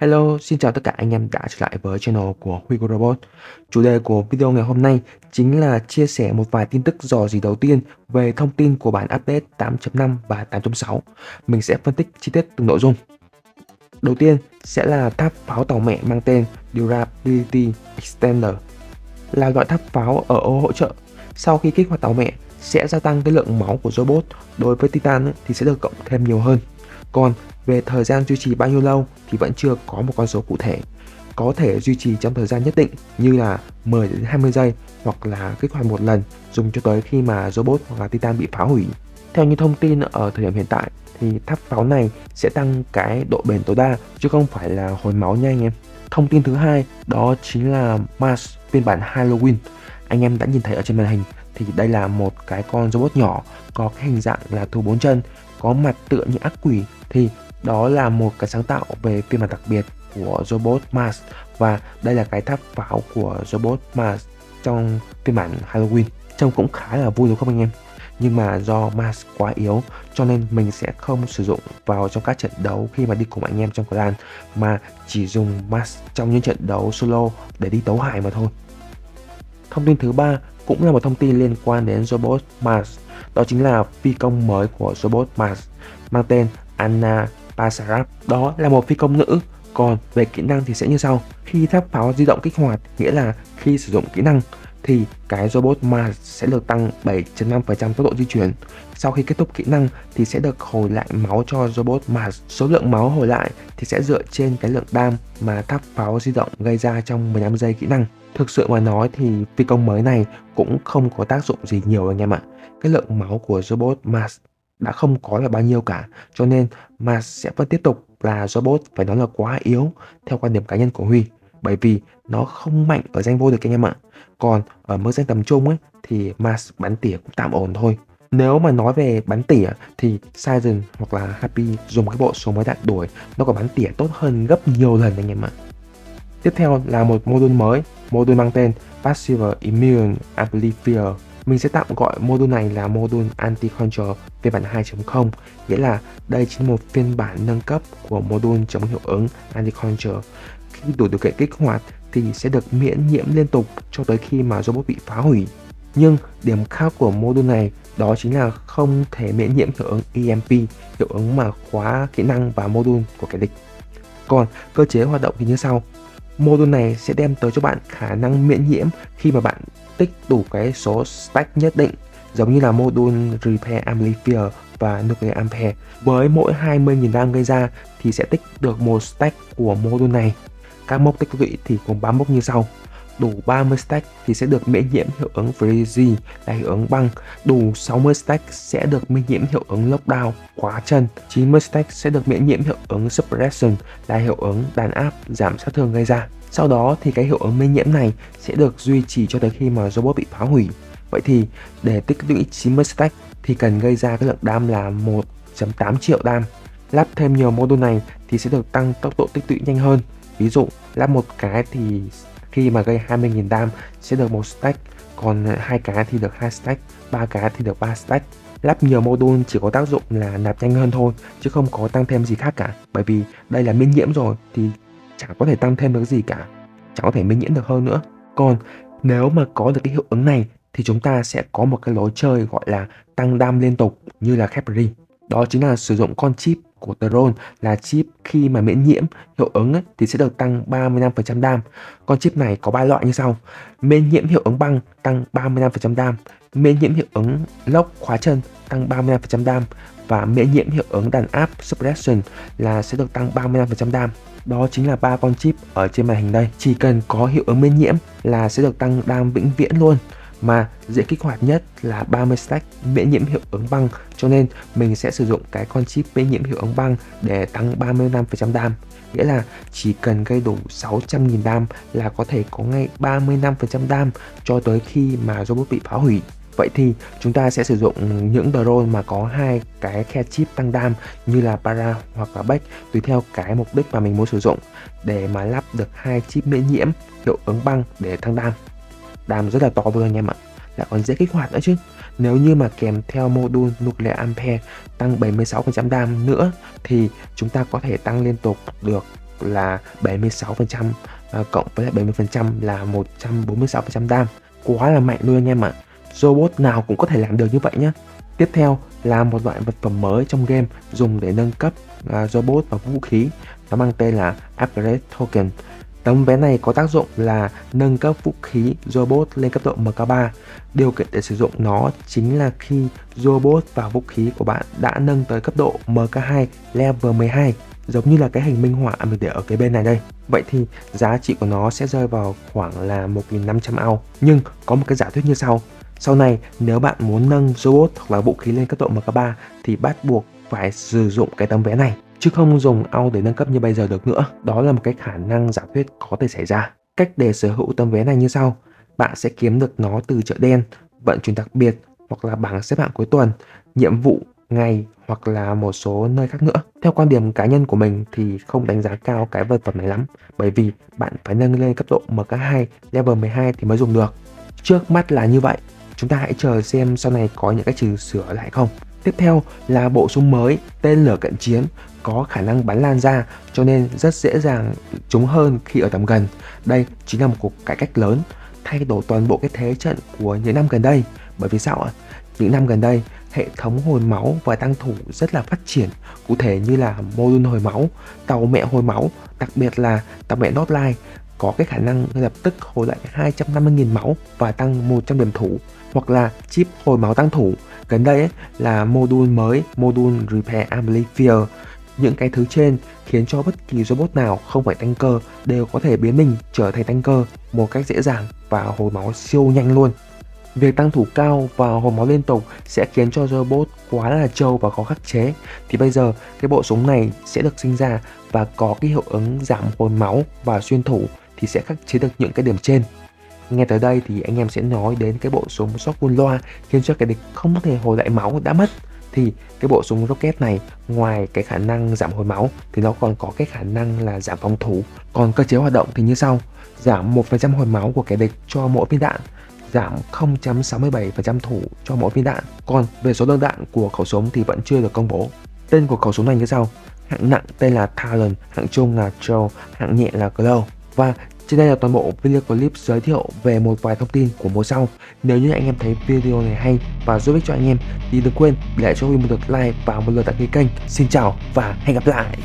Hello, xin chào tất cả anh em đã trở lại với channel của Hugo Robot. Chủ đề của video ngày hôm nay chính là chia sẻ một vài tin tức rò rỉ đầu tiên về thông tin của bản update 8.5 và 8.6. Mình sẽ phân tích chi tiết từng nội dung. Đầu tiên sẽ là tháp pháo tàu mẹ mang tên Durability Extender, là loại tháp pháo ở ô hỗ trợ. Sau khi kích hoạt tàu mẹ sẽ gia tăng cái lượng máu của robot, đối với Titan thì sẽ được cộng thêm nhiều hơn. Còn về thời gian duy trì bao nhiêu lâu thì vẫn chưa có một con số cụ thể. Có thể duy trì trong thời gian nhất định như là 10 đến 20 giây hoặc là kích hoạt một lần dùng cho tới khi mà robot hoặc là Titan bị phá hủy. Theo như thông tin ở thời điểm hiện tại thì tháp pháo này sẽ tăng cái độ bền tối đa chứ không phải là hồi máu nha anh em. Thông tin thứ hai đó chính là Mars phiên bản Halloween. Anh em đã nhìn thấy ở trên màn hình thì đây là một cái con robot nhỏ có cái hình dạng là thú 4 chân, có mặt tựa như ác quỷ. Thì đó là một cái sáng tạo về phiên bản đặc biệt của robot Mars, và đây là cái tháp pháo của robot Mars trong phiên bản Halloween. Trông cũng khá là vui đúng không anh em? Nhưng mà do Mars quá yếu cho nên mình sẽ không sử dụng vào trong các trận đấu khi mà đi cùng anh em trong clan, mà chỉ dùng Mars trong những trận đấu solo để đi tấu hài mà thôi. Thông tin thứ ba cũng là một thông tin liên quan đến robot Mars, đó chính là phi công mới của robot Mars mang tên Anna Pasarab. Đó là một phi công nữ. Còn về kỹ năng thì sẽ như sau. Khi tháp pháo di động kích hoạt, nghĩa là khi sử dụng kỹ năng, thì cái robot Mars sẽ được tăng 7.5% tốc độ di chuyển. Sau khi kết thúc kỹ năng thì sẽ được hồi lại máu cho robot Mars. Số lượng máu hồi lại thì sẽ dựa trên cái lượng đam mà tháp pháo di động gây ra trong 15 giây kỹ năng. Thực sự mà nói thì phi công mới này cũng không có tác dụng gì nhiều anh em ạ. Cái lượng máu của robot Mars đã không có là bao nhiêu cả, cho nên Mars sẽ vẫn tiếp tục là robot phải nói là quá yếu theo quan điểm cá nhân của Huy, bởi vì nó không mạnh ở danh vô địch anh em ạ. Còn ở mức danh tầm trung ấy thì Mars bắn tỉa cũng tạm ổn thôi. Nếu mà nói về bắn tỉa thì Siren hoặc là Happy dùng cái bộ số máy đạn đuổi nó có bắn tỉa tốt hơn gấp nhiều lần anh em ạ. Tiếp theo là một module mới, module mang tên Passive Immune Amplifier. Mình sẽ tạm gọi module này là module Anti-Control phiên bản 2.0, nghĩa là đây chính là một phiên bản nâng cấp của module chống hiệu ứng Anti-Control. Khi đủ điều kiện kích hoạt thì sẽ được miễn nhiễm liên tục cho tới khi mà robot bị phá hủy. Nhưng điểm khác của module này đó chính là không thể miễn nhiễm hiệu ứng EMP, hiệu ứng mà khóa kỹ năng và module của kẻ địch. Còn cơ chế hoạt động thì như sau. Module này sẽ đem tới cho bạn khả năng miễn nhiễm khi mà bạn tích đủ cái số stack nhất định, giống như là module Repair Amplifier và Nuclear Ampere. Với mỗi 20.000 đam gây ra thì sẽ tích được một stack của module này. Các mốc tích lũy thì gồm 3 mốc như sau. Đủ 30 stack thì sẽ được miễn nhiễm hiệu ứng Freeze là hiệu ứng băng. Đủ 60 stack sẽ được miễn nhiễm hiệu ứng Lockdown, khóa chân. 90 stack sẽ được miễn nhiễm hiệu ứng Suppression là hiệu ứng đàn áp, giảm sát thương gây ra. Sau đó thì cái hiệu ứng miễn nhiễm này sẽ được duy trì cho tới khi mà robot bị phá hủy. Vậy thì để tích lũy 90 stack thì cần gây ra cái lượng đam là 1.8 triệu đam. Lắp thêm nhiều module này thì sẽ được tăng tốc độ tích lũy nhanh hơn. Ví dụ lắp một cái thì khi mà gây 20.000 đam sẽ được 1 stack, còn 2 cái thì được 2 stack, 3 cái thì được 3 stack. Lắp nhiều module chỉ có tác dụng là nạp nhanh hơn thôi, chứ không có tăng thêm gì khác cả. Bởi vì đây là miễn nhiễm rồi thì chẳng có thể tăng thêm được gì cả, chẳng có thể miễn nhiễm được hơn nữa. Còn nếu mà có được cái hiệu ứng này thì chúng ta sẽ có một cái lối chơi gọi là tăng đam liên tục như là Capri. Đó chính là sử dụng con chip của Tron là chip khi mà miễn nhiễm hiệu ứng ấy, thì sẽ được tăng 35% đam. Con chip này có 3 loại như sau. Miễn nhiễm hiệu ứng băng tăng 35% đam, miễn nhiễm hiệu ứng lốc khóa chân tăng 35% đam, và miễn nhiễm hiệu ứng đàn áp suppression là sẽ được tăng 35% đam. Đó chính là 3 con chip ở trên màn hình đây. Chỉ cần có hiệu ứng miễn nhiễm là sẽ được tăng đam vĩnh viễn luôn. Mà dễ kích hoạt nhất là 30 stack miễn nhiễm hiệu ứng băng, cho nên mình sẽ sử dụng cái con chip miễn nhiễm hiệu ứng băng để tăng 35% đam. Nghĩa là chỉ cần gây đủ 600.000 đam là có thể có ngay 35% đam cho tới khi mà robot bị phá hủy. Vậy thì chúng ta sẽ sử dụng những drone mà có hai cái khe chip tăng đam như là Para hoặc là Beck, tùy theo cái mục đích mà mình muốn sử dụng, để mà lắp được hai chip miễn nhiễm hiệu ứng băng để tăng đam. Đam rất là to luôn anh em ạ, lại còn dễ kích hoạt nữa chứ. Nếu như mà kèm theo module Nuclear Ampere tăng 76% đam nữa thì chúng ta có thể tăng liên tục được là 76% cộng với lại 70% là 146% đam. Quá là mạnh luôn anh em ạ. Robot nào cũng có thể làm được như vậy nhé. Tiếp theo là một loại vật phẩm mới trong game dùng để nâng cấp robot và vũ khí. Nó mang tên là Upgrade Token. Tấm vé này có tác dụng là nâng cấp vũ khí robot lên cấp độ MK3. Điều kiện để sử dụng nó chính là khi robot và vũ khí của bạn đã nâng tới cấp độ MK2 level 12, giống như là cái hình minh họa mình để ở cái bên này đây. Vậy thì giá trị của nó sẽ rơi vào khoảng là 1.500 ao. Nhưng có một cái giả thuyết như sau. Sau này nếu bạn muốn nâng robot hoặc là vũ khí lên cấp độ MK3 thì bắt buộc phải sử dụng cái tấm vé này, chứ không dùng ao để nâng cấp như bây giờ được nữa. Đó là một cái khả năng giả thuyết có thể xảy ra. Cách để sở hữu tấm vé này như sau. Bạn sẽ kiếm được nó từ chợ đen, vận chuyển đặc biệt hoặc là bảng xếp hạng cuối tuần, nhiệm vụ ngày hoặc là một số nơi khác nữa. Theo quan điểm cá nhân của mình thì không đánh giá cao cái vật phẩm này lắm, bởi vì bạn phải nâng lên cấp độ MK2 level 12 thì mới dùng được. Trước mắt là như vậy, chúng ta hãy chờ xem sau này có những cái trừ sửa lại không. Tiếp theo là bộ súng mới tên lửa cận chiến, có khả năng bắn lan ra cho nên rất dễ dàng trúng hơn khi ở tầm gần. Đây chính là một cuộc cải cách lớn, thay đổi toàn bộ cái thế trận của những năm gần đây. Bởi vì sao ạ? Những năm gần đây, hệ thống hồi máu và tăng thủ rất là phát triển, cụ thể như là module hồi máu, tàu mẹ hồi máu, đặc biệt là tàu mẹ Notline có cái khả năng lập tức hồi lại 250.000 máu và tăng 100 điểm thủ, hoặc là chip hồi máu tăng thủ. Gần đây là module mới, module Repair Amplifier. Những cái thứ trên khiến cho bất kỳ robot nào không phải tanker đều có thể biến mình trở thành tanker một cách dễ dàng và hồi máu siêu nhanh luôn. Việc tăng thủ cao và hồi máu liên tục sẽ khiến cho robot quá là trâu và khó khắc chế. Thì bây giờ cái bộ súng này sẽ được sinh ra và có cái hiệu ứng giảm hồi máu và xuyên thủ thì sẽ khắc chế được những cái điểm trên. Nghe tới đây thì anh em sẽ nói đến cái bộ súng shotgun loa khiến cho kẻ địch không thể hồi lại máu đã mất. Thì cái bộ súng rocket này ngoài cái khả năng giảm hồi máu thì nó còn có cái khả năng là giảm phòng thủ. Còn cơ chế hoạt động thì như sau: giảm 1% hồi máu của kẻ địch cho mỗi viên đạn, giảm 0.67% thủ cho mỗi viên đạn. Còn về số lượng đạn của khẩu súng thì vẫn chưa được công bố. Tên của khẩu súng này như sau: hạng nặng tên là Talon, hạng trung là Troll, hạng nhẹ là Glow. Và trên đây là toàn bộ video clip giới thiệu về một vài thông tin của mùa sau. Nếu như anh em thấy video này hay và giúp ích cho anh em thì đừng quên để lại cho Huy một lượt like và một lượt đăng ký kênh. Xin chào và hẹn gặp lại.